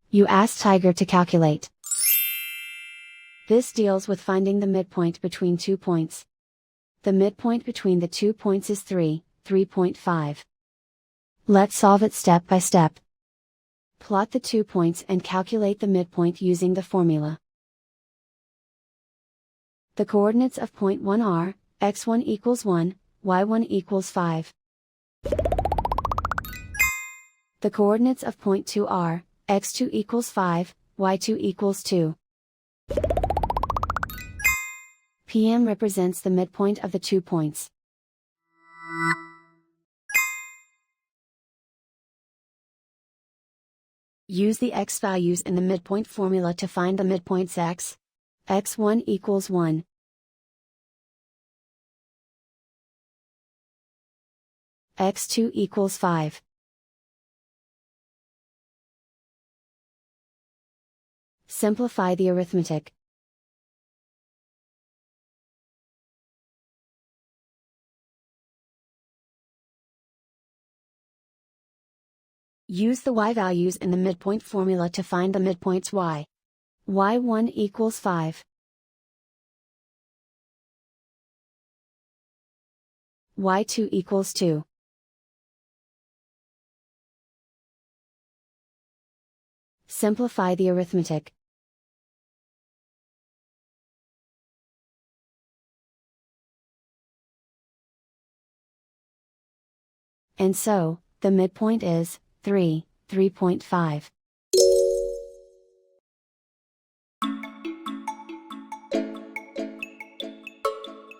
You ask Tiger to calculate. This deals with finding the midpoint between 2 points. The midpoint between the 2 points is 3.5. Let's solve it step by step. Plot the 2 points and calculate the midpoint using the formula. The coordinates of point 1 are, x1 equals 1, y1 equals 5. The coordinates of point 2 are, x2 equals 5, y2 equals 2. PM represents the midpoint of the 2 points. Use the x values in the midpoint formula to find the midpoints x. x1 equals 1. x2 equals 5. Simplify the arithmetic. Use the y values in the midpoint formula to find the midpoints y. y1 equals 5. y2 equals 2. Simplify the arithmetic. And so, the midpoint is 3.5.